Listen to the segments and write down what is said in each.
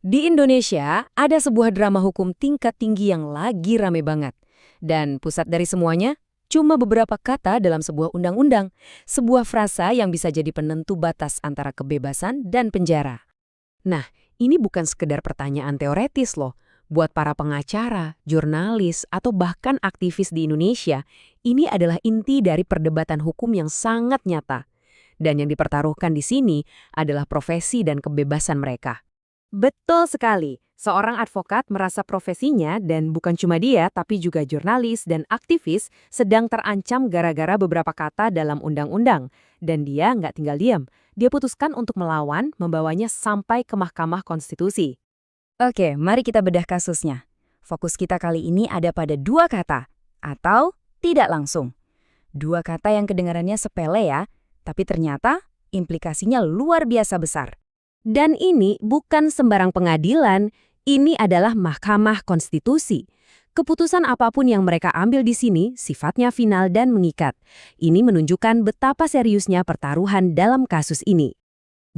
Di Indonesia, ada sebuah drama hukum tingkat tinggi yang lagi rame banget. Dan pusat dari semuanya, cuma beberapa kata dalam sebuah undang-undang. Sebuah frasa yang bisa jadi penentu batas antara kebebasan dan penjara. Nah, ini bukan sekedar pertanyaan teoretis loh. Buat para pengacara, jurnalis, atau bahkan aktivis di Indonesia, ini adalah inti dari perdebatan hukum yang sangat nyata. Dan yang dipertaruhkan di sini adalah profesi dan kebebasan mereka. Betul sekali. Seorang advokat merasa profesinya, dan bukan cuma dia, tapi juga jurnalis dan aktivis, sedang terancam gara-gara beberapa kata dalam undang-undang. Dan dia nggak tinggal diam. Dia putuskan untuk melawan, membawanya sampai ke Mahkamah Konstitusi. Oke, mari kita bedah kasusnya. Fokus kita kali ini ada pada dua kata, atau tidak langsung. Dua kata yang kedengarannya sepele ya, tapi ternyata implikasinya luar biasa besar. Dan ini bukan sembarang pengadilan, ini adalah Mahkamah Konstitusi. Keputusan apapun yang mereka ambil di sini sifatnya final dan mengikat. Ini menunjukkan betapa seriusnya pertaruhan dalam kasus ini.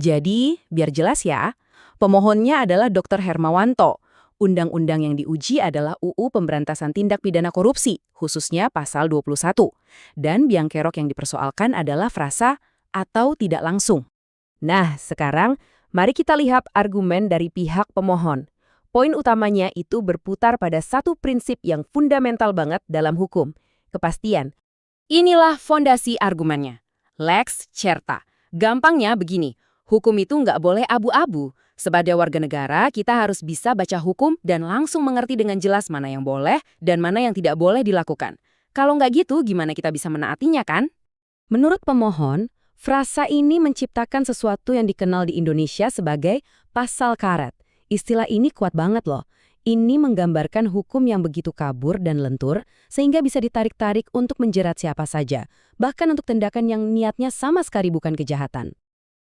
Jadi, biar jelas ya, pemohonnya adalah Dr. Hermawanto. Undang-undang yang diuji adalah UU Pemberantasan Tindak Pidana Korupsi, khususnya pasal 21. Dan biang kerok yang dipersoalkan adalah frasa atau tidak langsung. Nah, sekarang mari kita lihat argumen dari pihak pemohon. Poin utamanya itu berputar pada satu prinsip yang fundamental banget dalam hukum, kepastian. Inilah fondasi argumennya. Lex certa. Gampangnya begini, hukum itu nggak boleh abu-abu. Sebagai warga negara, kita harus bisa baca hukum dan langsung mengerti dengan jelas mana yang boleh dan mana yang tidak boleh dilakukan. Kalau nggak gitu, gimana kita bisa menaatinya kan? Menurut pemohon, frasa ini menciptakan sesuatu yang dikenal di Indonesia sebagai pasal karet. Istilah ini kuat banget loh. Ini menggambarkan hukum yang begitu kabur dan lentur, sehingga bisa ditarik-tarik untuk menjerat siapa saja, bahkan untuk tindakan yang niatnya sama sekali bukan kejahatan.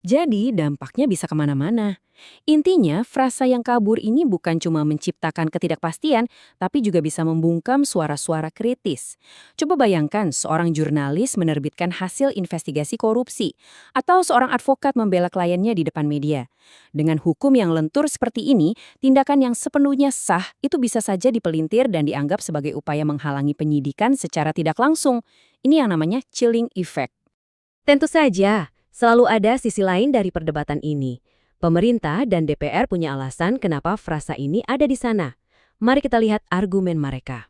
Jadi, dampaknya bisa kemana-mana. Intinya, frasa yang kabur ini bukan cuma menciptakan ketidakpastian, tapi juga bisa membungkam suara-suara kritis. Coba bayangkan seorang jurnalis menerbitkan hasil investigasi korupsi, atau seorang advokat membela kliennya di depan media. Dengan hukum yang lentur seperti ini, tindakan yang sepenuhnya sah itu bisa saja dipelintir dan dianggap sebagai upaya menghalangi penyidikan secara tidak langsung. Ini yang namanya chilling effect. Tentu saja, selalu ada sisi lain dari perdebatan ini. Pemerintah dan DPR punya alasan kenapa frasa ini ada di sana. Mari kita lihat argumen mereka.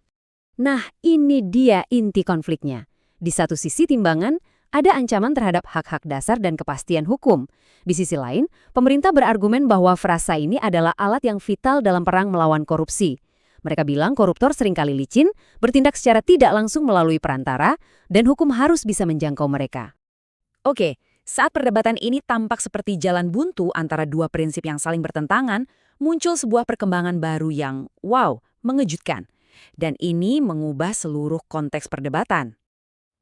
Nah, ini dia inti konfliknya. Di satu sisi timbangan, ada ancaman terhadap hak-hak dasar dan kepastian hukum. Di sisi lain, pemerintah berargumen bahwa frasa ini adalah alat yang vital dalam perang melawan korupsi. Mereka bilang koruptor seringkali licin, bertindak secara tidak langsung melalui perantara, dan hukum harus bisa menjangkau mereka. Oke. Saat perdebatan ini tampak seperti jalan buntu antara dua prinsip yang saling bertentangan, muncul sebuah perkembangan baru yang, wow, mengejutkan. Dan ini mengubah seluruh konteks perdebatan.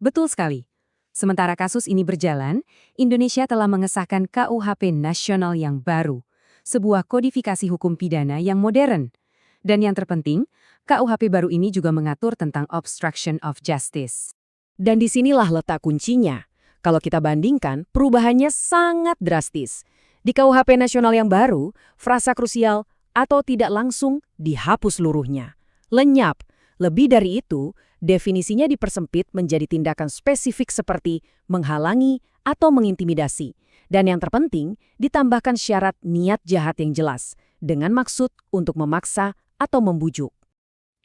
Betul sekali. Sementara kasus ini berjalan, Indonesia telah mengesahkan KUHP nasional yang baru, sebuah kodifikasi hukum pidana yang modern. Dan yang terpenting, KUHP baru ini juga mengatur tentang obstruction of justice. Dan disinilah letak kuncinya. Kalau kita bandingkan, perubahannya sangat drastis. Di KUHP nasional yang baru, frasa krusial atau tidak langsung dihapus seluruhnya. Lenyap. Lebih dari itu, definisinya dipersempit menjadi tindakan spesifik seperti menghalangi atau mengintimidasi. Dan yang terpenting, ditambahkan syarat niat jahat yang jelas, dengan maksud untuk memaksa atau membujuk.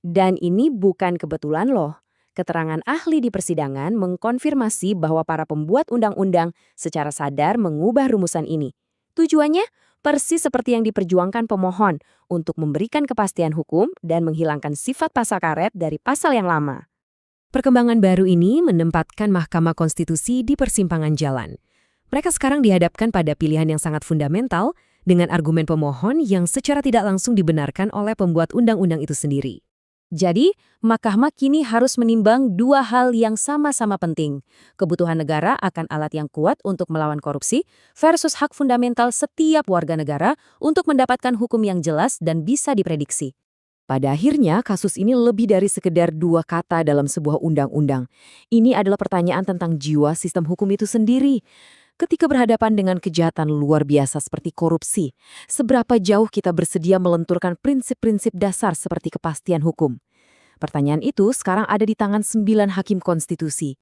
Dan ini bukan kebetulan loh. Keterangan ahli di persidangan mengkonfirmasi bahwa para pembuat undang-undang secara sadar mengubah rumusan ini. Tujuannya persis seperti yang diperjuangkan pemohon untuk memberikan kepastian hukum dan menghilangkan sifat pasal karet dari pasal yang lama. Perkembangan baru ini menempatkan Mahkamah Konstitusi di persimpangan jalan. Mereka sekarang dihadapkan pada pilihan yang sangat fundamental dengan argumen pemohon yang secara tidak langsung dibenarkan oleh pembuat undang-undang itu sendiri. Jadi, Mahkamah kini harus menimbang dua hal yang sama-sama penting. Kebutuhan negara akan alat yang kuat untuk melawan korupsi versus hak fundamental setiap warga negara untuk mendapatkan hukum yang jelas dan bisa diprediksi. Pada akhirnya, kasus ini lebih dari sekedar dua kata dalam sebuah undang-undang. Ini adalah pertanyaan tentang jiwa sistem hukum itu sendiri. Ketika berhadapan dengan kejahatan luar biasa seperti korupsi, seberapa jauh kita bersedia melenturkan prinsip-prinsip dasar seperti kepastian hukum? Pertanyaan itu sekarang ada di tangan 9 hakim konstitusi.